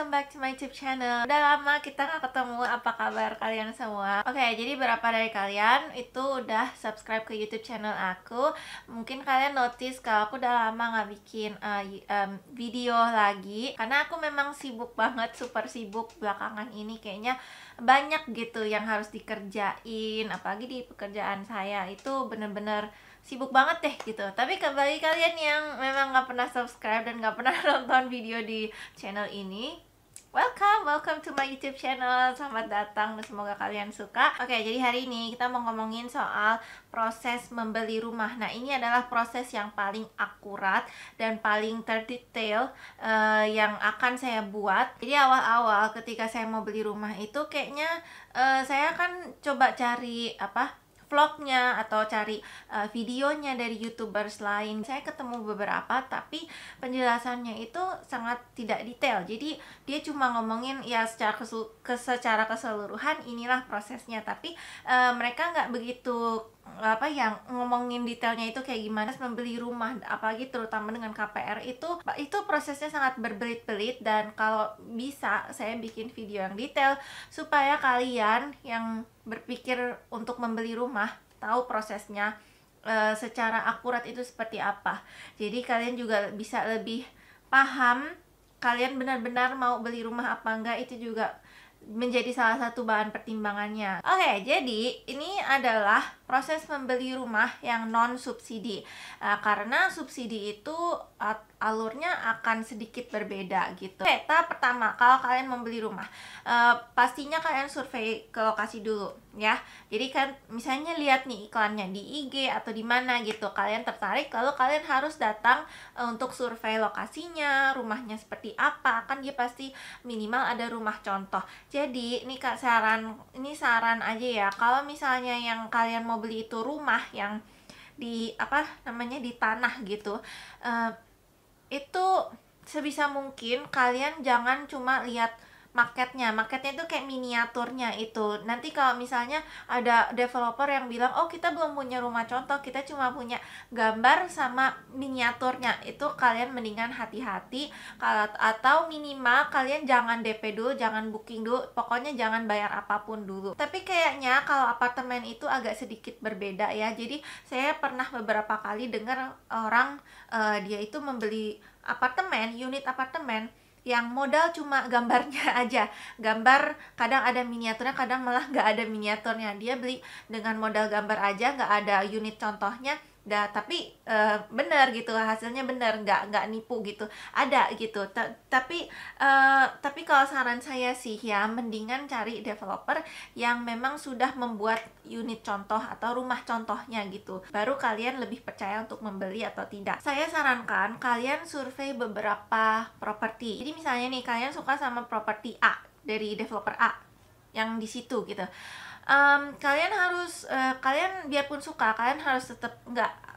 welcome back to my YouTube channel. Udah lama kita gak ketemu, apa kabar kalian semua? Oke, jadi berapa dari kalian itu udah subscribe ke YouTube channel aku? Mungkin kalian notice kalau aku udah lama gak bikin video lagi, karena aku memang sibuk banget, super sibuk belakangan ini. Kayaknya banyak gitu yang harus dikerjain, apalagi di pekerjaan saya itu bener-bener sibuk banget deh gitu. Tapi bagi kalian yang memang gak pernah subscribe dan gak pernah nonton video di channel ini, welcome to my YouTube channel. Selamat datang dan semoga kalian suka. Oke, jadi hari ini kita mau ngomongin soal proses membeli rumah. Nah, ini adalah proses yang paling akurat dan paling terdetail yang akan saya buat. Jadi awal-awal ketika saya mau beli rumah itu kayaknya saya kan coba cari vlognya atau cari videonya dari YouTubers lain. Saya ketemu beberapa, tapi penjelasannya itu sangat tidak detail. Jadi dia cuma ngomongin ya secara keseluruhan inilah prosesnya, tapi mereka nggak begitu yang ngomongin detailnya itu kayak gimana membeli rumah, apalagi terutama dengan KPR itu prosesnya sangat berbelit-belit. Dan kalau bisa saya bikin video yang detail supaya kalian yang berpikir untuk membeli rumah tahu prosesnya secara akurat itu seperti apa. Jadi kalian juga bisa lebih paham kalian benar-benar mau beli rumah apa enggak, itu juga menjadi salah satu bahan pertimbangannya. Oke, jadi ini adalah proses membeli rumah yang non subsidi. Karena subsidi itu alurnya akan sedikit berbeda gitu. Oke, tahap pertama, kalau kalian membeli rumah, pastinya kalian survei ke lokasi dulu ya. Jadi kan misalnya lihat nih iklannya di IG atau di mana gitu, kalian tertarik, lalu kalian harus datang untuk survei lokasinya, rumahnya seperti apa, kan dia pasti minimal ada rumah contoh. Jadi ini saran aja ya, kalau misalnya yang kalian mau beli itu rumah yang di di tanah gitu, itu sebisa mungkin kalian jangan cuma lihat marketnya itu kayak miniaturnya itu. Nanti kalau misalnya ada developer yang bilang, oh kita belum punya rumah contoh, kita cuma punya gambar sama miniaturnya, itu kalian mendingan hati-hati. Atau minimal kalian jangan DP dulu, jangan booking dulu, pokoknya jangan bayar apapun dulu. Tapi kayaknya kalau apartemen itu agak sedikit berbeda ya. Jadi saya pernah beberapa kali dengar orang dia itu membeli unit apartemen yang modal cuma gambarnya aja, gambar, kadang ada miniaturnya, kadang malah nggak ada miniaturnya. Dia beli dengan modal gambar aja, nggak ada unit contohnya. Tapi bener gitu, hasilnya bener, nggak nipu gitu, ada gitu. Tapi kalau saran saya sih ya, mendingan cari developer yang memang sudah membuat unit contoh atau rumah contohnya gitu, baru kalian lebih percaya untuk membeli atau tidak. Saya sarankan kalian survei beberapa properti. Jadi misalnya nih, kalian suka sama properti A dari developer A yang di situ gitu, kalian harus kalian biarpun suka, kalian harus tetap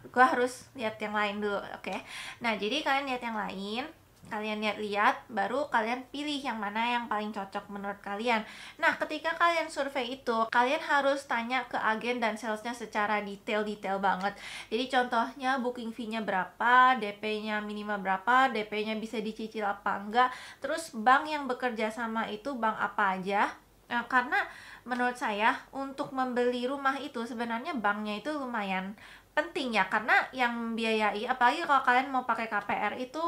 gua harus lihat yang lain dulu, oke? Nah, jadi kalian lihat yang lain, kalian lihat, baru kalian pilih yang mana yang paling cocok menurut kalian. Nah, ketika kalian survei itu, kalian harus tanya ke agen dan salesnya secara detail banget. Jadi contohnya booking fee-nya berapa, DP-nya minimal berapa, DP-nya bisa dicicil apa enggak, terus bank yang bekerja sama itu bank apa aja. Karena menurut saya untuk membeli rumah itu sebenarnya banknya itu lumayan penting ya, karena yang biayai, apalagi kalau kalian mau pakai KPR itu,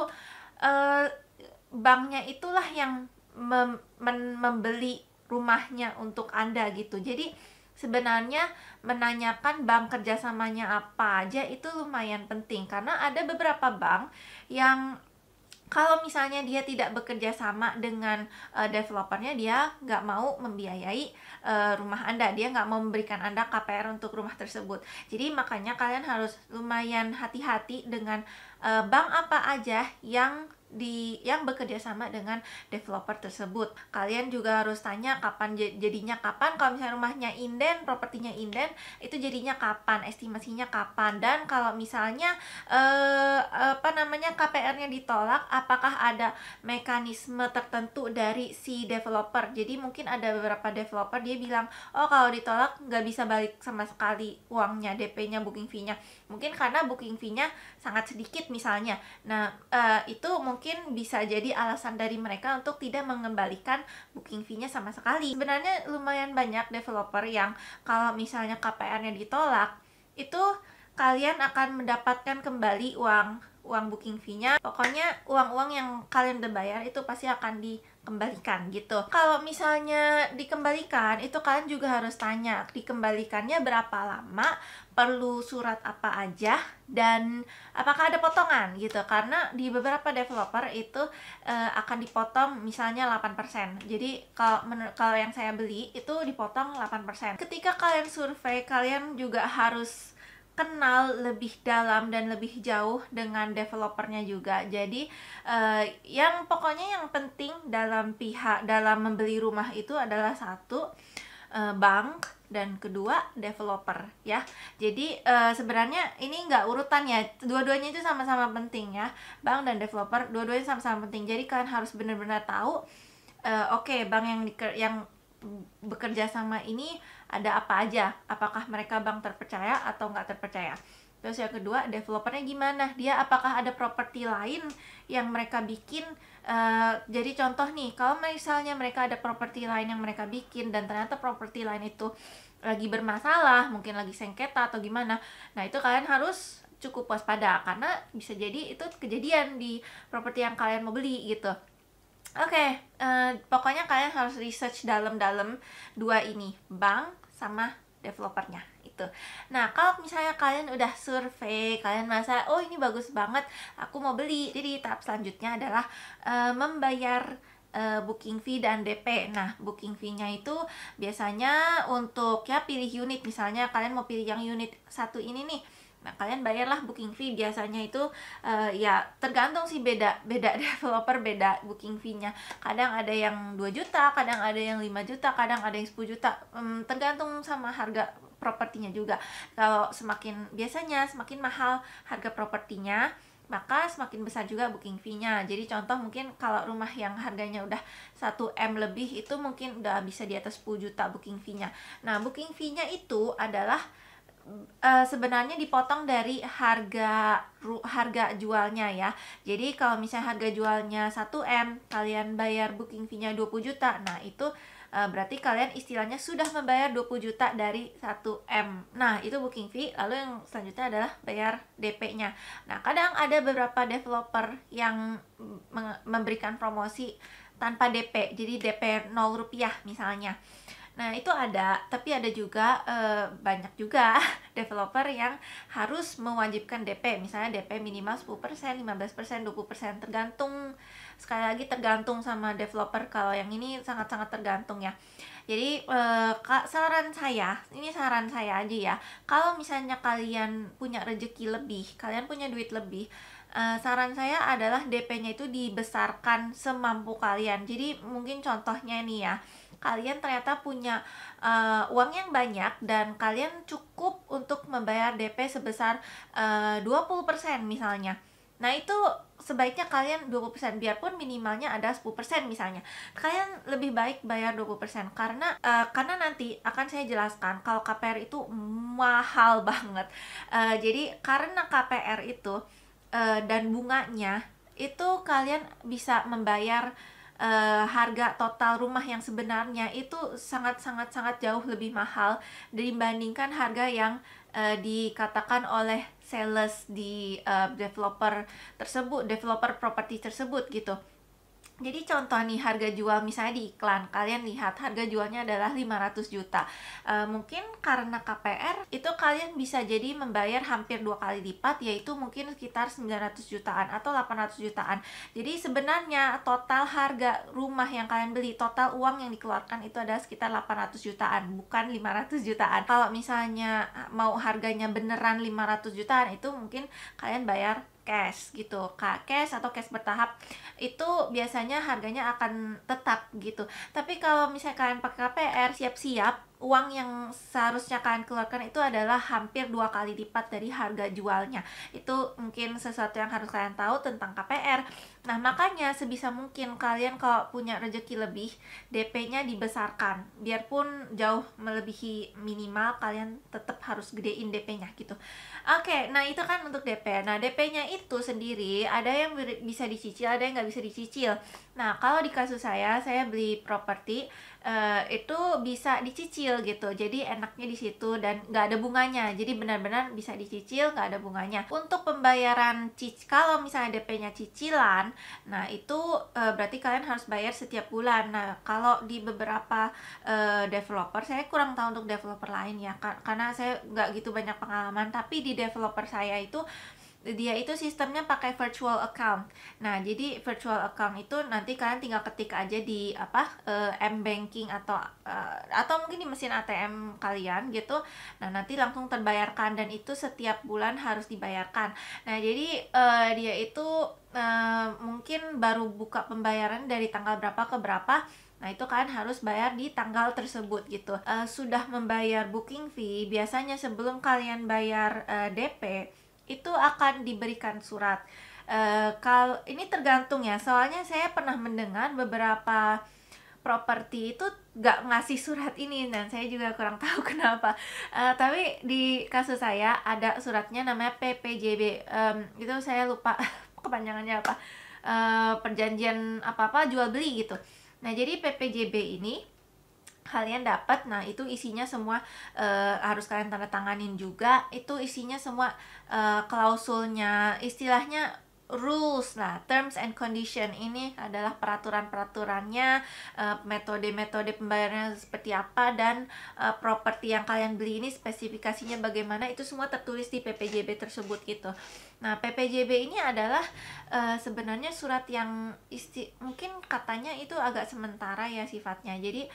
banknya itulah yang membeli rumahnya untuk Anda gitu. Jadi sebenarnya menanyakan bank kerjasamanya apa aja itu lumayan penting, karena ada beberapa bank yang kalau misalnya dia tidak bekerja sama dengan developernya, dia nggak mau membiayai rumah Anda, dia nggak mau memberikan Anda KPR untuk rumah tersebut. Jadi makanya kalian harus lumayan hati-hati dengan bank apa aja yang bekerja sama dengan developer tersebut. Kalian juga harus tanya kapan jadinya kapan. Kalau misalnya rumahnya inden, propertinya inden, itu jadinya kapan, estimasinya kapan. Dan kalau misalnya KPR-nya ditolak, apakah ada mekanisme tertentu dari si developer. Jadi mungkin ada beberapa developer dia bilang, oh kalau ditolak nggak bisa balik sama sekali uangnya, DP-nya, booking fee-nya. Mungkin karena booking fee-nya sangat sedikit misalnya. Nah, itu mungkin mungkin bisa jadi alasan dari mereka untuk tidak mengembalikan booking fee-nya sama sekali. Sebenarnya lumayan banyak developer yang kalau misalnya KPR-nya ditolak, itu kalian akan mendapatkan kembali uang booking fee-nya. Pokoknya uang-uang yang kalian udah bayar itu pasti akan dikembalikan gitu. Kalau misalnya dikembalikan, itu kalian juga harus tanya dikembalikannya berapa lama, perlu surat apa aja, dan apakah ada potongan gitu. Karena di beberapa developer itu akan dipotong misalnya 8%. Jadi kalau yang saya beli itu dipotong 8%. Ketika kalian survei, kalian juga harus kenal lebih dalam dan lebih jauh dengan developernya juga. Jadi pokoknya yang penting dalam membeli rumah itu adalah satu, bank, dan kedua developer ya. Jadi sebenarnya ini nggak urutan ya, dua-duanya itu sama-sama penting ya. Bank dan developer dua-duanya sama-sama penting. Jadi kalian harus benar-benar tahu bank yang bekerja sama ini ada apa aja, apakah mereka bank terpercaya atau nggak terpercaya. Terus yang kedua, developernya gimana, dia apakah ada properti lain yang mereka bikin. Jadi contoh nih, kalau misalnya mereka ada properti lain yang mereka bikin dan ternyata properti lain itu lagi bermasalah, mungkin lagi sengketa atau gimana, nah itu kalian harus cukup waspada karena bisa jadi itu kejadian di properti yang kalian mau beli gitu. Pokoknya kalian harus research dalam-dalam dua ini, bank sama developernya itu. Nah, kalau misalnya kalian udah survei, kalian merasa oh ini bagus banget, aku mau beli. Jadi tahap selanjutnya adalah membayar booking fee dan DP. Nah, booking fee-nya itu biasanya untuk pilih unit. Misalnya kalian mau pilih yang unit satu ini nih. Nah, kalian bayarlah booking fee. Biasanya itu tergantung sih, beda developer beda booking fee-nya. Kadang ada yang 2 juta, kadang ada yang 5 juta, kadang ada yang 10 juta. Tergantung sama harga propertinya juga. Kalau semakin mahal harga propertinya, maka semakin besar juga booking fee-nya. Jadi contoh mungkin kalau rumah yang harganya udah 1M lebih, itu mungkin udah bisa di atas 10 juta booking fee-nya. Nah, booking fee-nya itu adalah sebenarnya dipotong dari harga jualnya ya. Jadi kalau misalnya harga jualnya 1M, kalian bayar booking fee-nya 20 juta. Nah, itu berarti kalian istilahnya sudah membayar 20 juta dari 1M. Nah, itu booking fee. Lalu yang selanjutnya adalah bayar DP-nya. Nah, kadang ada beberapa developer yang memberikan promosi tanpa DP. Jadi DP 0 rupiah misalnya. Nah, itu ada, tapi ada juga banyak juga developer yang harus mewajibkan DP. Misalnya DP minimal 10%, 15%, 20%, sekali lagi tergantung sama developer. Kalau yang ini sangat-sangat tergantung ya. Jadi saran saya aja ya. Kalau misalnya kalian punya rezeki lebih, kalian punya duit lebih, saran saya adalah DP-nya itu dibesarkan semampu kalian. Jadi mungkin contohnya nih ya, kalian ternyata punya uang yang banyak dan kalian cukup untuk membayar DP sebesar 20% misalnya. Nah, itu sebaiknya kalian 20%, biarpun minimalnya ada 10% misalnya. Kalian lebih baik bayar 20% karena nanti akan saya jelaskan kalau KPR itu mahal banget. Jadi karena KPR itu dan bunganya itu kalian bisa membayar harga total rumah yang sebenarnya itu sangat jauh lebih mahal dibandingkan harga yang dikatakan oleh sales di developer properti tersebut gitu. Jadi contoh nih, harga jual misalnya di iklan, kalian lihat harga jualnya adalah 500 juta. Mungkin karena KPR itu kalian bisa jadi membayar hampir 2 kali lipat, yaitu mungkin sekitar 900 jutaan atau 800 jutaan. Jadi sebenarnya total harga rumah yang kalian beli, total uang yang dikeluarkan itu adalah sekitar 800 jutaan, bukan 500 jutaan. Kalau misalnya mau harganya beneran 500 jutaan, itu mungkin kalian bayar cash gitu, cash atau cash bertahap, itu biasanya harganya akan tetap gitu. Tapi kalau misalnya kalian pakai KPR, siap-siap uang yang seharusnya kalian keluarkan itu adalah hampir 2 kali lipat dari harga jualnya. Itu mungkin sesuatu yang harus kalian tahu tentang KPR. Nah, makanya sebisa mungkin kalian kalau punya rezeki lebih, DP-nya dibesarkan. Biarpun jauh melebihi minimal, kalian tetap harus gedein DP-nya gitu. Oke, nah itu kan untuk DP. Nah, DP-nya itu sendiri ada yang bisa dicicil, ada yang nggak bisa dicicil. Nah, kalau di kasus saya beli properti, itu bisa dicicil gitu. Jadi enaknya di situ dan nggak ada bunganya. Jadi benar-benar bisa dicicil, nggak ada bunganya. Untuk pembayaran kalau misalnya DP-nya cicilan, nah itu berarti kalian harus bayar setiap bulan. Nah, kalau di beberapa developer, saya kurang tahu untuk developer lain ya, karena saya nggak gitu banyak pengalaman. Tapi di developer saya itu dia itu sistemnya pakai virtual account. Nah, jadi virtual account itu nanti kalian tinggal ketik aja di m-banking atau mungkin di mesin ATM kalian gitu. Nah, nanti langsung terbayarkan dan itu setiap bulan harus dibayarkan. Nah, jadi dia itu mungkin baru buka pembayaran dari tanggal berapa ke berapa. Nah, itu kalian harus bayar di tanggal tersebut gitu. Sudah membayar booking fee, biasanya sebelum kalian bayar DP, itu akan diberikan surat. Kalau ini tergantung ya, soalnya saya pernah mendengar beberapa properti itu nggak ngasih surat ini dan saya juga kurang tahu kenapa. Tapi di kasus saya ada suratnya namanya PPJB. Itu saya lupa kepanjangannya apa. Perjanjian apa-apa jual beli gitu. Nah, jadi PPJB ini kalian dapat, nah itu isinya semua harus kalian tanda tanganin juga. Itu isinya semua klausulnya, istilahnya rules. Nah, terms and condition ini adalah peraturan-peraturannya, metode-metode pembayarannya seperti apa, dan properti yang kalian beli ini spesifikasinya bagaimana, itu semua tertulis di PPJB tersebut gitu. Nah, PPJB ini adalah sebenarnya surat yang mungkin katanya itu agak sementara ya sifatnya. Jadi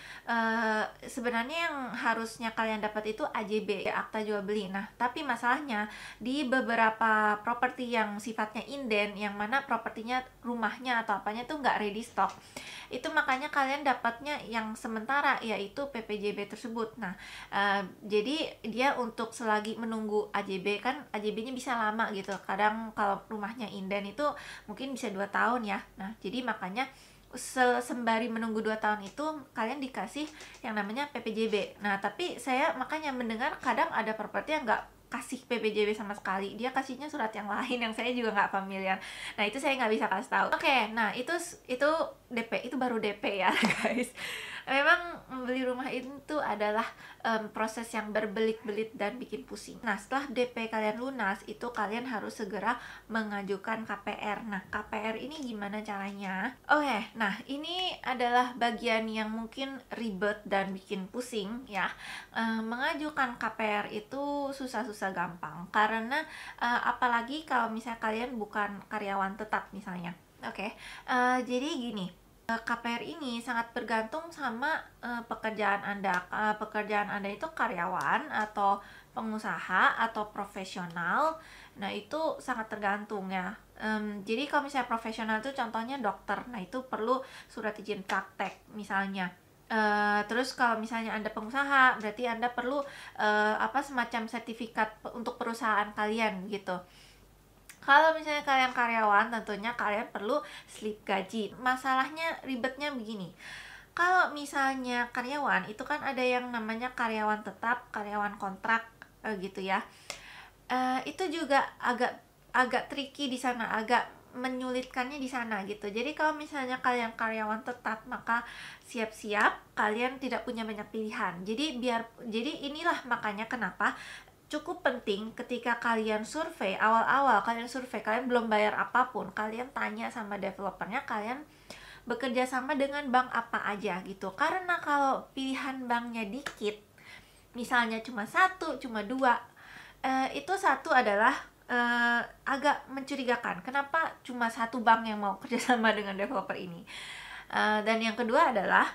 sebenarnya yang harusnya kalian dapat itu AJB, akta jual beli. Nah, tapi masalahnya di beberapa properti yang sifatnya inden, yang mana propertinya, rumahnya atau apanya tuh nggak ready stock, itu makanya kalian dapatnya yang sementara, yaitu PPJB tersebut. Nah, jadi dia untuk selagi menunggu AJB, kan AJB-nya bisa lama gitu. Kadang kalau rumahnya inden itu mungkin bisa 2 tahun ya. Nah, jadi makanya sembari menunggu 2 tahun itu kalian dikasih yang namanya PPJB. Nah, tapi saya makanya mendengar kadang ada properti yang nggak kasih PPJB sama sekali, dia kasihnya surat yang lain yang saya juga nggak familiar. Nah, itu saya nggak bisa kasih tahu. Oke, nah itu DP, itu baru DP ya guys. Memang membeli rumah itu adalah proses yang berbelit-belit dan bikin pusing. Nah, setelah DP kalian lunas, itu kalian harus segera mengajukan KPR. Nah, KPR ini gimana caranya? Oke, nah ini adalah bagian yang mungkin ribet dan bikin pusing ya. Mengajukan KPR itu susah-susah gampang, karena apalagi kalau misalnya kalian bukan karyawan tetap misalnya. Oke, jadi gini, KPR ini sangat bergantung sama pekerjaan Anda. Pekerjaan Anda itu karyawan atau pengusaha atau profesional. Nah, itu sangat tergantung ya. Jadi kalau misalnya profesional itu contohnya dokter, nah itu perlu surat izin praktek misalnya. Terus kalau misalnya Anda pengusaha, berarti Anda perlu semacam sertifikat untuk perusahaan kalian gitu. Kalau misalnya kalian karyawan, tentunya kalian perlu slip gaji. Masalahnya ribetnya begini. Kalau misalnya karyawan, itu kan ada yang namanya karyawan tetap, karyawan kontrak gitu ya. Itu juga agak tricky di sana, agak menyulitkannya di sana gitu. Jadi kalau misalnya kalian karyawan tetap, maka siap-siap kalian tidak punya banyak pilihan. Jadi inilah makanya kenapa cukup penting ketika kalian survei, awal-awal kalian survei, kalian belum bayar apapun, kalian tanya sama developernya, kalian bekerja sama dengan bank apa aja gitu. Karena kalau pilihan banknya dikit, misalnya cuma 1, cuma 2, itu satu adalah agak mencurigakan. Kenapa cuma 1 bank yang mau kerjasama dengan developer ini? Dan yang kedua adalah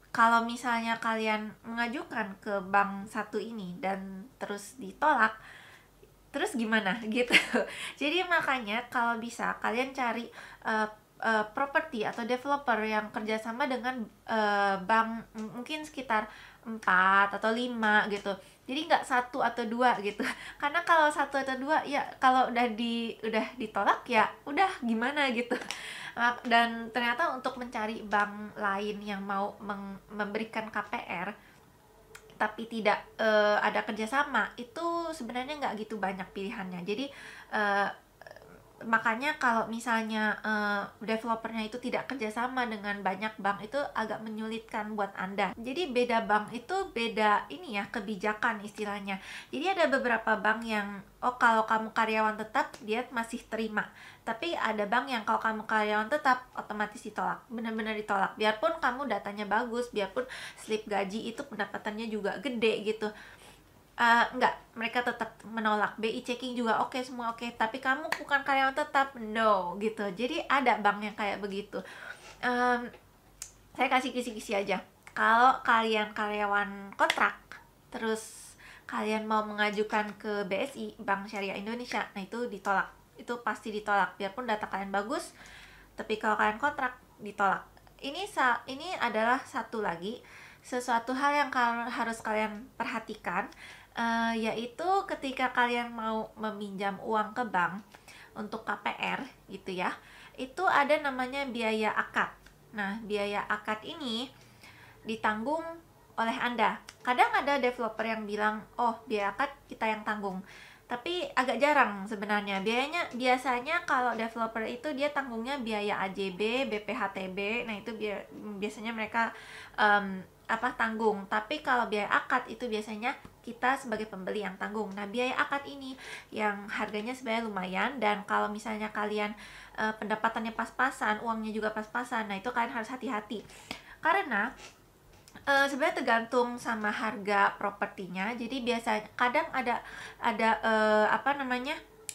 kalau misalnya kalian mengajukan ke bank satu ini dan terus ditolak, terus gimana gitu. Jadi makanya kalau bisa kalian cari properti atau developer yang kerjasama dengan bank mungkin sekitar 4 atau 5 gitu. Jadi nggak 1 atau 2 gitu. Karena kalau 1 atau 2 ya kalau udah ditolak ya udah gimana gitu. Dan ternyata untuk mencari bank lain yang mau memberikan KPR tapi tidak ada kerjasama itu sebenarnya nggak gitu banyak pilihannya. Jadi makanya kalau misalnya developernya itu tidak kerjasama dengan banyak bank itu agak menyulitkan buat Anda. Jadi beda bank itu beda ini ya, kebijakan istilahnya. Jadi ada beberapa bank yang kalau kamu karyawan tetap dia masih terima, tapi ada bank yang kalau kamu karyawan tetap otomatis ditolak, benar-benar ditolak. Biarpun kamu datanya bagus, biarpun slip gaji itu pendapatannya juga gede gitu. Enggak, mereka tetap menolak. BI checking juga oke, semua oke, tapi kamu bukan karyawan tetap, no gitu. Jadi ada bank yang kayak begitu. Saya kasih kisi-kisi aja. Kalau kalian karyawan kontrak, terus kalian mau mengajukan ke BSI, Bank Syariah Indonesia, nah itu ditolak. Itu pasti ditolak, biarpun data kalian bagus, tapi kalau kalian kontrak, ditolak. Ini adalah satu lagi sesuatu hal yang harus kalian perhatikan, yaitu ketika kalian mau meminjam uang ke bank untuk KPR gitu ya, itu ada namanya biaya akad. Nah, biaya akad ini ditanggung oleh Anda. Kadang ada developer yang bilang, oh biaya akad kita yang tanggung. Tapi agak jarang sebenarnya. Biasanya kalau developer itu dia tanggungnya biaya AJB, BPHTB. Nah, itu biasanya mereka tanggung. Tapi kalau biaya akad itu biasanya kita sebagai pembeli yang tanggung. Nah, biaya akad ini yang harganya sebenarnya lumayan, dan kalau misalnya kalian pendapatannya pas-pasan, uangnya juga pas-pasan, nah itu kalian harus hati-hati. Karena sebenarnya tergantung sama harga propertinya. Jadi biasanya kadang ada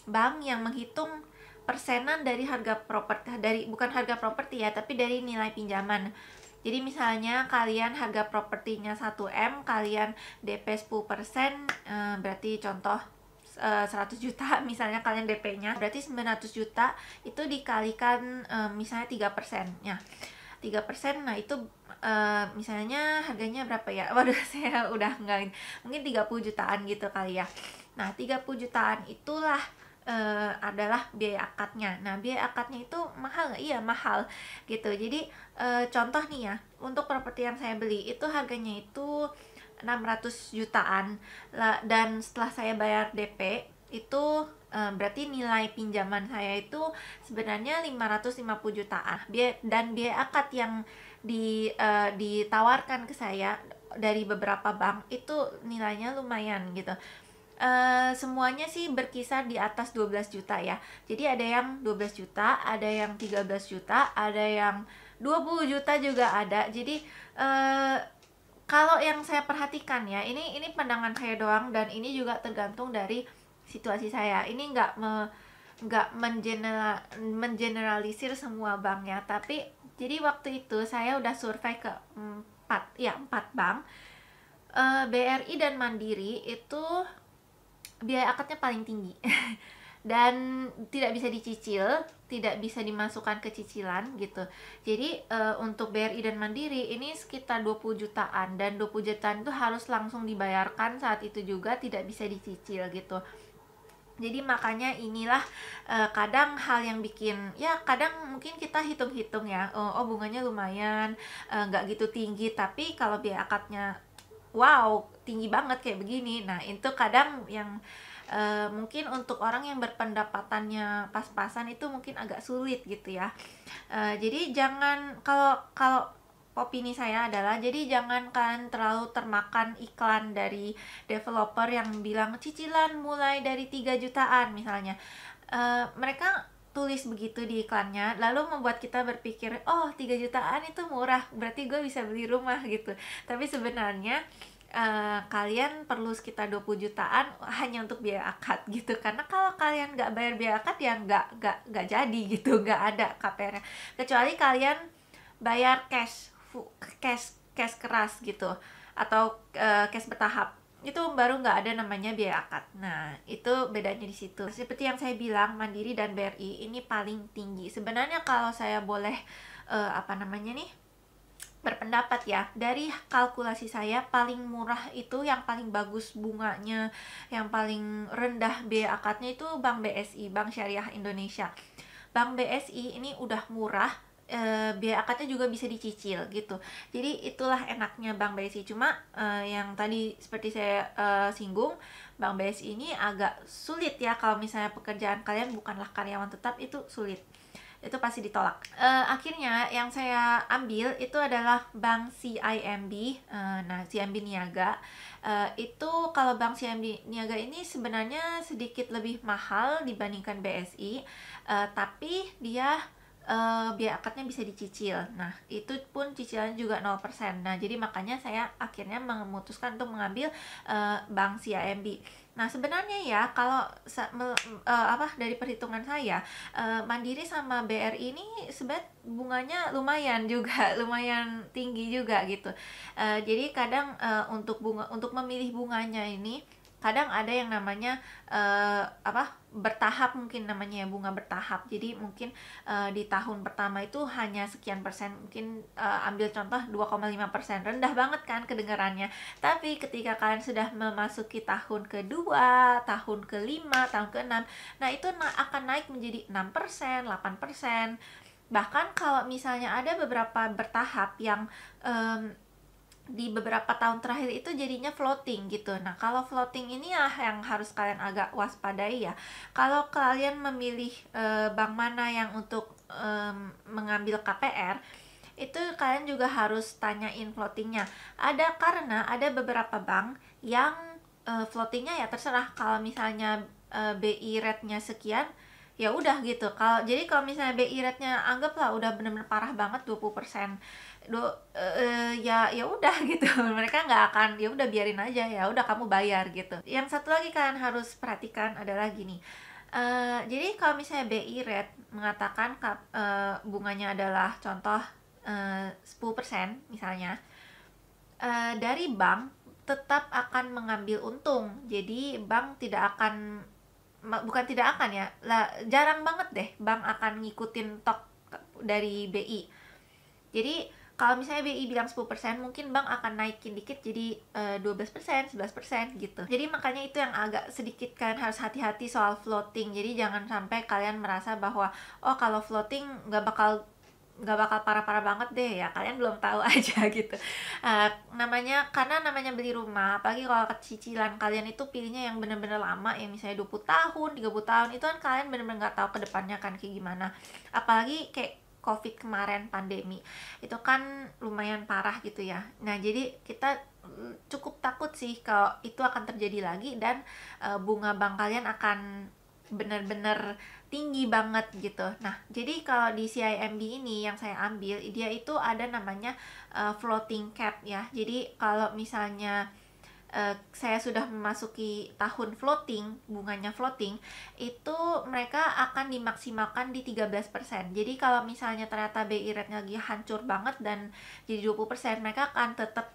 bank yang menghitung persenan dari harga properti, bukan harga properti ya, tapi dari nilai pinjaman. Jadi misalnya kalian harga propertinya 1M, kalian DP 10%, berarti contoh 100 juta misalnya kalian DP-nya, berarti 900 juta itu dikalikan misalnya 3%. Ya, 3%, nah itu misalnya harganya berapa ya? Waduh, saya udah enggak, mungkin 30 jutaan gitu kali ya. Nah, 30 jutaan itulah adalah biaya akadnya. Nah, biaya akadnya itu mahal nggak? Iya, mahal gitu. Jadi contoh nih ya, untuk properti yang saya beli itu harganya itu 600 jutaan dan setelah saya bayar DP itu berarti nilai pinjaman saya itu sebenarnya 550 jutaan. Dan biaya akad yang ditawarkan ke saya dari beberapa bank itu nilainya lumayan gitu. Semuanya sih berkisar di atas 12 juta ya. Jadi ada yang 12 juta, ada yang 13 juta, ada yang 20 juta juga ada. Jadi kalau yang saya perhatikan ya, ini pandangan saya doang, dan ini juga tergantung dari situasi saya. Ini nggak mengeneralisir semua bank ya, tapi jadi waktu itu saya udah survei ke 4 bank. BRI dan Mandiri itu biaya akadnya paling tinggi dan tidak bisa dicicil, tidak bisa dimasukkan ke cicilan gitu. Jadi untuk BRI dan Mandiri ini sekitar 20 jutaan, dan 20 jutaan itu harus langsung dibayarkan saat itu juga, tidak bisa dicicil gitu. Jadi makanya inilah kadang hal yang bikin, ya kadang mungkin kita hitung-hitung ya, oh bunganya lumayan, nggak gitu tinggi, tapi kalau biaya akadnya wow tinggi banget kayak begini. Nah itu kadang yang mungkin untuk orang yang berpendapatannya pas-pasan itu mungkin agak sulit gitu ya. Jadi jangan, kalau opini saya adalah, jadi jangan kalian terlalu termakan iklan dari developer yang bilang cicilan mulai dari 3 jutaan misalnya. Mereka tulis begitu di iklannya, lalu membuat kita berpikir, oh 3 jutaan itu murah, berarti gue bisa beli rumah gitu. Tapi sebenarnya kalian perlu sekitar 20 jutaan hanya untuk biaya akad gitu. Karena kalau kalian nggak bayar biaya akad ya nggak jadi gitu, nggak ada KPR-nya. Kecuali kalian bayar cash keras gitu, atau cash bertahap. itu baru nggak ada namanya biaya akad. Nah, itu bedanya di situ. Seperti yang saya bilang, Mandiri dan BRI ini paling tinggi. Sebenarnya kalau saya boleh berpendapat ya, dari kalkulasi saya paling murah itu yang paling bagus bunganya, yang paling rendah biaya akadnya itu Bank BSI, Bank Syariah Indonesia. Bank BSI ini udah murah, biaya akadnya juga bisa dicicil gitu. Jadi itulah enaknya Bank BSI. Cuma yang tadi seperti saya singgung, Bank BSI ini agak sulit ya kalau misalnya pekerjaan kalian bukanlah karyawan tetap, itu sulit, itu pasti ditolak. Akhirnya yang saya ambil itu adalah Bank CIMB. Nah, CIMB Niaga. Itu kalau Bank CIMB Niaga ini sebenarnya sedikit lebih mahal dibandingkan BSI, tapi dia biaya akadnya bisa dicicil. Nah, itu pun cicilannya juga 0%. Nah, jadi makanya saya akhirnya memutuskan untuk mengambil Bank CIMB. Nah, sebenarnya ya kalau dari perhitungan saya, Mandiri sama BRI ini sebenarnya bunganya lumayan juga, lumayan tinggi juga gitu. Jadi kadang untuk memilih bunganya ini kadang ada yang namanya bertahap, mungkin namanya ya, bunga bertahap. Jadi mungkin di tahun pertama itu hanya sekian persen, mungkin ambil contoh 2,5%, rendah banget kan kedengarannya. Tapi ketika kalian sudah memasuki tahun kedua, tahun kelima, tahun keenam, nah itu akan naik menjadi 6%, 8%. Bahkan kalau misalnya ada beberapa bertahap yang di beberapa tahun terakhir itu jadinya floating gitu. Nah, kalau floating ini ya yang harus kalian agak waspadai ya. Kalau kalian memilih bank mana yang untuk mengambil KPR, itu kalian juga harus tanyain floatingnya. Karena ada beberapa bank yang floatingnya ya terserah, kalau misalnya BI rate-nya sekian, ya udah gitu. Kalau misalnya BI rate-nya anggaplah udah bener-bener parah banget 20%, ya udah gitu. Mereka nggak akan, ya udah biarin aja, ya udah kamu bayar gitu. Yang satu lagi kalian harus perhatikan adalah gini. Jadi kalau misalnya BI rate mengatakan bunganya adalah contoh 10% misalnya, dari bank tetap akan mengambil untung. Jadi bank bukan tidak akan ya, jarang banget deh bank akan ngikutin tok dari BI. Jadi kalau misalnya BI bilang 10%, mungkin bank akan naikin dikit jadi 12%, 11% gitu. Jadi makanya itu yang agak sedikit kalian harus hati-hati soal floating. Jadi jangan sampai kalian merasa bahwa kalau floating nggak bakal parah-parah banget deh, ya kalian belum tahu aja gitu. Karena namanya beli rumah, apalagi kalau cicilan kalian itu pilihnya yang bener-bener lama, yang misalnya 20 tahun, 30 tahun, itu kan kalian bener-bener nggak tahu kedepannya kan kayak gimana. Apalagi kayak COVID kemarin, pandemi, itu kan lumayan parah gitu ya. Nah, jadi kita cukup takut sih kalau itu akan terjadi lagi, dan bunga bank kalian akan bener-bener tinggi banget gitu. Nah, jadi kalau di CIMB ini yang saya ambil, dia itu ada namanya floating cap ya. Jadi kalau misalnya saya sudah memasuki tahun floating, bunganya floating, itu mereka akan dimaksimalkan di 13%. Jadi kalau misalnya ternyata BI rate-nya lagi hancur banget dan jadi 20%, mereka akan tetap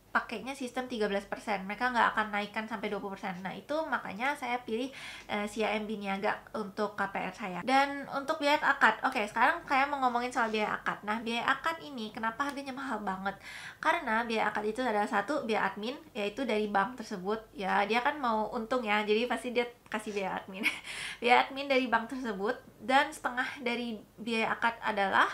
pakainya sistem 13%. Mereka nggak akan naikkan sampai 20%. Nah, itu makanya saya pilih CIMB Niaga untuk KPR saya. Dan untuk biaya akad, oke, sekarang saya mau ngomongin soal biaya akad. Nah, biaya akad ini kenapa harganya mahal banget? Karena biaya akad itu adalah satu, biaya admin, yaitu dari bank tersebut. Ya, dia kan mau untung ya, jadi pasti dia kasih biaya admin. Biaya admin dari bank tersebut, dan setengah dari biaya akad adalah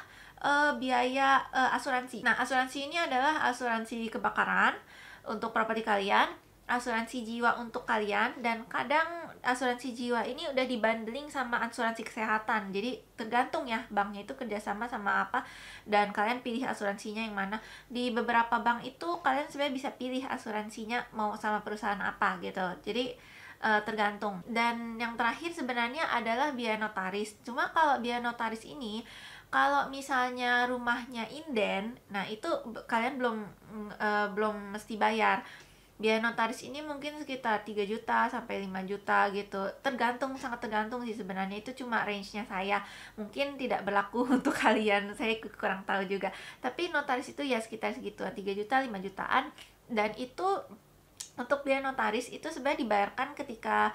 biaya asuransi. Nah, asuransi ini adalah asuransi kebakaran untuk properti kalian, asuransi jiwa untuk kalian, dan kadang asuransi jiwa ini udah dibundling sama asuransi kesehatan. Jadi tergantung ya banknya itu kerjasama sama apa, dan kalian pilih asuransinya yang mana. Di beberapa bank itu kalian sebenarnya bisa pilih asuransinya mau sama perusahaan apa gitu. Jadi tergantung. Dan yang terakhir sebenarnya adalah biaya notaris. Cuma kalau biaya notaris ini, kalau misalnya rumahnya inden, nah itu kalian belum mesti bayar. Biaya notaris ini mungkin sekitar 3 juta sampai 5 juta gitu. Sangat tergantung sih sebenarnya. Itu cuma range-nya saya. Mungkin tidak berlaku untuk kalian, saya kurang tahu juga. Tapi notaris itu ya sekitar segitu, 3 juta, 5 jutaan. Dan itu untuk biaya notaris itu sebenarnya dibayarkan ketika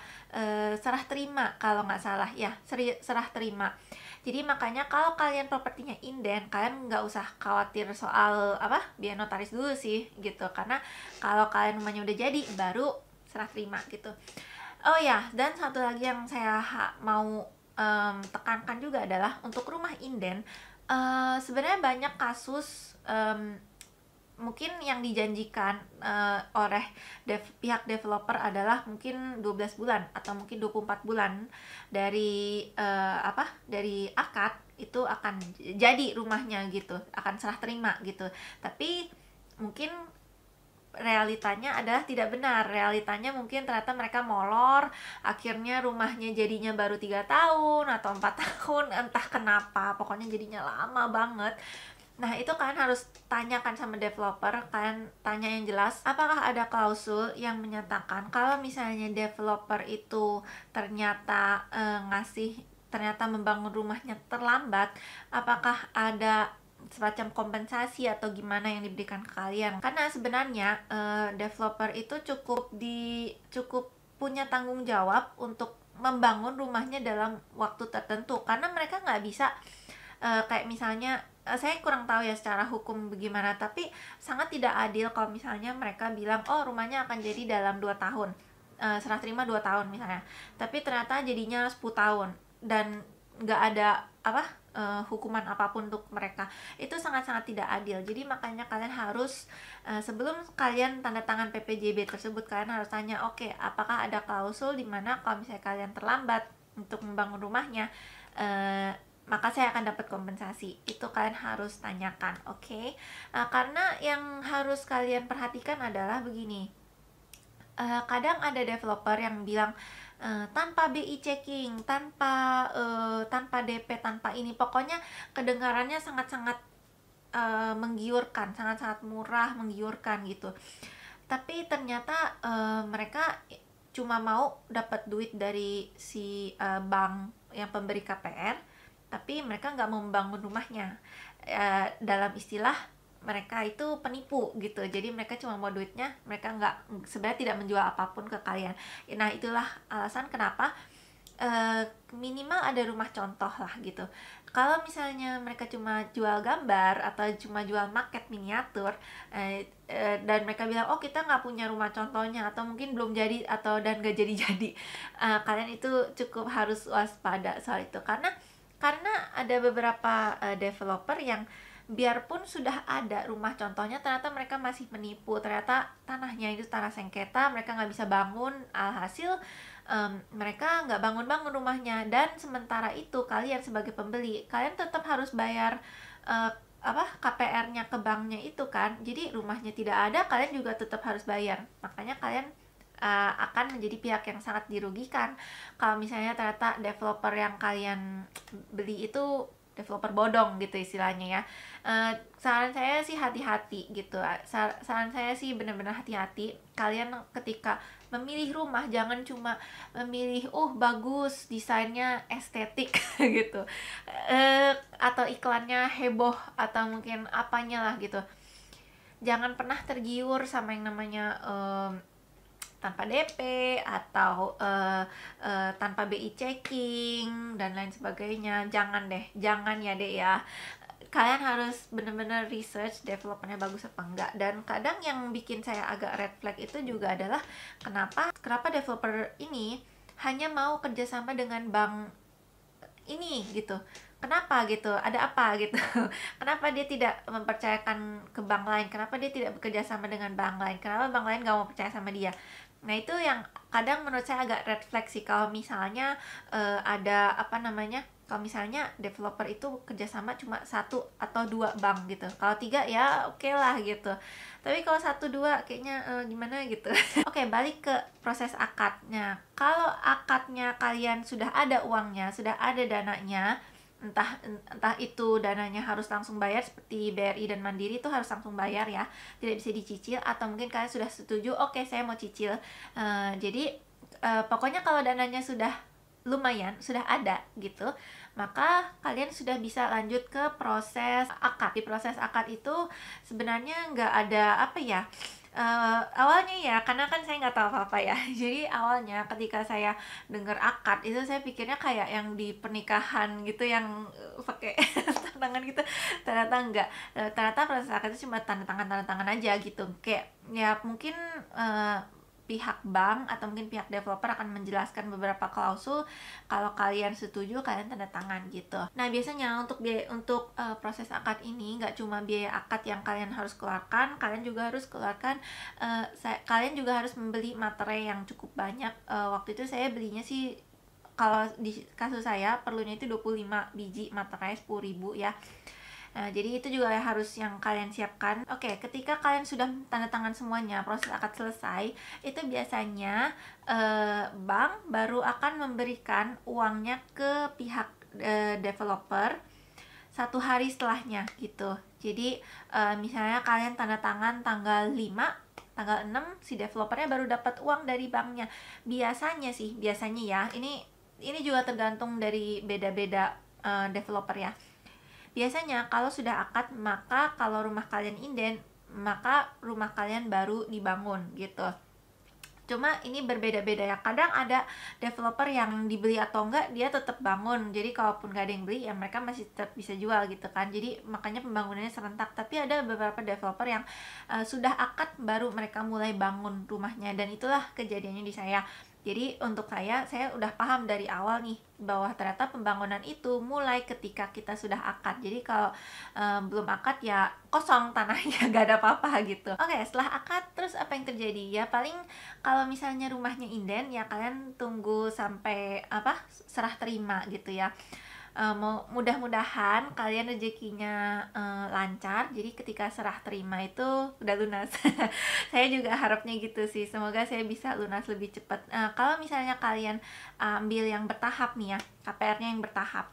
serah terima kalau nggak salah ya, serah terima. Jadi makanya kalau kalian propertinya inden, kalian nggak usah khawatir soal apa biaya notaris dulu sih gitu, karena kalau kalian rumahnya udah jadi baru serah terima gitu. Oh ya, dan satu lagi yang saya mau tekankan juga adalah untuk rumah inden, sebenarnya banyak kasus mungkin yang dijanjikan oleh pihak developer adalah mungkin 12 bulan atau mungkin 24 bulan dari dari akad itu akan jadi rumahnya gitu, akan serah terima gitu. Tapi mungkin realitanya adalah tidak benar. Realitanya mungkin ternyata mereka molor, akhirnya rumahnya jadinya baru 3 tahun atau 4 tahun, entah kenapa, pokoknya jadinya lama banget. Nah, itu kalian harus tanyakan sama developer, kalian tanya yang jelas, apakah ada klausul yang menyatakan kalau misalnya developer itu ternyata ternyata membangun rumahnya terlambat, apakah ada semacam kompensasi atau gimana yang diberikan ke kalian. Karena sebenarnya developer itu cukup punya tanggung jawab untuk membangun rumahnya dalam waktu tertentu, karena mereka nggak bisa kayak misalnya saya kurang tahu ya secara hukum bagaimana, tapi sangat tidak adil kalau misalnya mereka bilang oh rumahnya akan jadi dalam 2 tahun, serah terima 2 tahun misalnya, tapi ternyata jadinya 10 tahun dan nggak ada hukuman apapun untuk mereka. Itu sangat-sangat tidak adil. Jadi makanya kalian harus sebelum kalian tanda tangan PPJB tersebut, kalian harus tanya, oke, apakah ada klausul di mana kalau misalnya kalian terlambat untuk membangun rumahnya, maka saya akan dapat kompensasi. Itu kalian harus tanyakan, oke? Karena yang harus kalian perhatikan adalah begini, kadang ada developer yang bilang tanpa BI checking, tanpa DP, tanpa ini, pokoknya kedengarannya sangat-sangat menggiurkan, sangat-sangat murah, menggiurkan gitu. Tapi ternyata mereka cuma mau dapat duit dari si bank yang pemberi KPR, tapi mereka nggak mau membangun rumahnya. Dalam istilah mereka itu penipu gitu. Jadi mereka cuma mau duitnya, mereka sebenarnya tidak menjual apapun ke kalian. Nah, itulah alasan kenapa minimal ada rumah contoh lah gitu. Kalau misalnya mereka cuma jual gambar atau cuma jual maket miniatur, dan mereka bilang oh kita nggak punya rumah contohnya atau mungkin belum jadi dan nggak jadi-jadi, kalian itu cukup harus waspada soal itu, karena ada beberapa developer yang biarpun sudah ada rumah contohnya, ternyata mereka masih menipu. Ternyata tanahnya itu tanah sengketa, mereka nggak bisa bangun, alhasil mereka nggak bangun-bangun rumahnya. Dan sementara itu kalian sebagai pembeli, kalian tetap harus bayar KPR-nya ke banknya itu kan. Jadi rumahnya tidak ada, kalian juga tetap harus bayar. Makanya kalian akan menjadi pihak yang sangat dirugikan kalau misalnya ternyata developer yang kalian beli itu developer bodong gitu istilahnya ya. Saran saya sih hati-hati gitu. Saran saya sih benar-benar hati-hati. Kalian ketika memilih rumah jangan cuma memilih bagus, desainnya estetik gitu, atau iklannya heboh atau mungkin apanya lah gitu. Jangan pernah tergiur sama yang namanya tanpa DP atau tanpa BI checking dan lain sebagainya. Jangan ya deh ya. Kalian harus benar-benar research developernya bagus apa enggak. Dan kadang yang bikin saya agak red flag itu juga adalah kenapa developer ini hanya mau kerjasama dengan bank ini gitu. Kenapa gitu? Ada apa gitu? Kenapa dia tidak mempercayakan ke bank lain? Kenapa dia tidak bekerja sama dengan bank lain? Kenapa bank lain gak mau percaya sama dia? Nah, itu yang kadang menurut saya agak red flag sih. Kalau misalnya ada kalau misalnya developer itu kerjasama cuma 1 atau 2 bank gitu. Kalau 3 ya oke lah gitu. Tapi kalau 1, 2 kayaknya gimana gitu. Oke, balik ke proses akadnya. Kalau akadnya kalian sudah ada uangnya, sudah ada dananya, entah itu dananya harus langsung bayar seperti BRI dan Mandiri, itu harus langsung bayar ya, tidak bisa dicicil, atau mungkin kalian sudah setuju oke saya mau cicil. Jadi pokoknya kalau dananya sudah lumayan, sudah ada gitu, maka kalian sudah bisa lanjut ke proses akad. Di proses akad itu sebenarnya nggak ada Awalnya ya, karena kan saya nggak tahu apa-apa ya. Jadi awalnya ketika saya dengar akad itu saya pikirnya kayak yang di pernikahan gitu yang pakai tanda tangan gitu. Ternyata enggak. Ternyata proses akad itu cuma tanda tangan aja gitu. Kayak ya mungkin pihak bank atau mungkin pihak developer akan menjelaskan beberapa klausul, kalau kalian setuju kalian tanda tangan gitu. Nah biasanya untuk proses akad ini nggak cuma biaya akad yang kalian harus keluarkan, kalian juga harus keluarkan kalian juga harus membeli materai yang cukup banyak. Waktu itu saya belinya sih, kalau di kasus saya perlunya itu 25 biji materai 10.000 ya. Nah, jadi itu juga harus yang kalian siapkan. Oke, ketika kalian sudah tanda tangan semuanya, proses akad selesai, itu biasanya bank baru akan memberikan uangnya ke pihak developer 1 hari setelahnya gitu. Jadi misalnya kalian tanda tangan tanggal 5, tanggal 6 si developernya baru dapat uang dari banknya. Biasanya ya, ini juga tergantung dari beda-beda developer ya. Biasanya kalau sudah akad, maka kalau rumah kalian inden, maka rumah kalian baru dibangun gitu. Cuma ini berbeda-beda ya. Kadang ada developer yang dibeli atau enggak dia tetap bangun. Jadi kalaupun gak ada yang beli ya mereka masih tetap bisa jual gitu kan. Jadi makanya pembangunannya serentak. Tapi ada beberapa developer yang sudah akad baru mereka mulai bangun rumahnya, dan itulah kejadiannya di saya. Jadi untuk saya udah paham dari awal nih bahwa ternyata pembangunan itu mulai ketika kita sudah akad. Jadi kalau belum akad ya kosong tanahnya, gak ada apa-apa gitu. Oke, setelah akad terus apa yang terjadi? Ya paling kalau misalnya rumahnya inden ya kalian tunggu sampai serah terima gitu ya. Mudah-mudahan kalian rezekinya lancar, jadi ketika serah terima itu udah lunas. Saya juga harapnya gitu sih, semoga saya bisa lunas lebih cepat. Kalau misalnya kalian ambil yang bertahap nih ya, KPR-nya yang bertahap,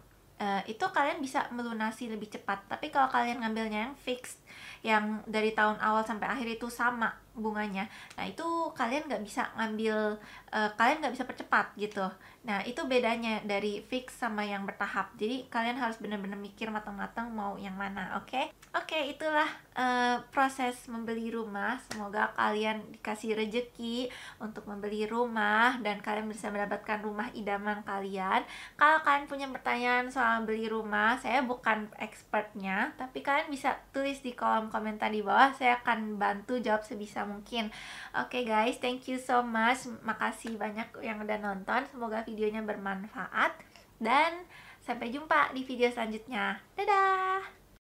itu kalian bisa melunasi lebih cepat. Tapi kalau kalian ngambilnya yang fixed, yang dari tahun awal sampai akhir itu sama bunganya, nah itu kalian nggak bisa ngambil, kalian nggak bisa percepat gitu. Nah itu bedanya dari fix sama yang bertahap. Jadi kalian harus benar-benar mikir matang-matang mau yang mana. Oke, itulah proses membeli rumah. Semoga kalian dikasih rejeki untuk membeli rumah dan kalian bisa mendapatkan rumah idaman kalian. Kalau kalian punya pertanyaan soal beli rumah, saya bukan expertnya, tapi kalian bisa tulis di kolom komentar di bawah. Saya akan bantu jawab sebisa mungkin. Oke guys, thank you so much. Makasih banyak yang udah nonton. Semoga videonya bermanfaat dan sampai jumpa di video selanjutnya. Dadah!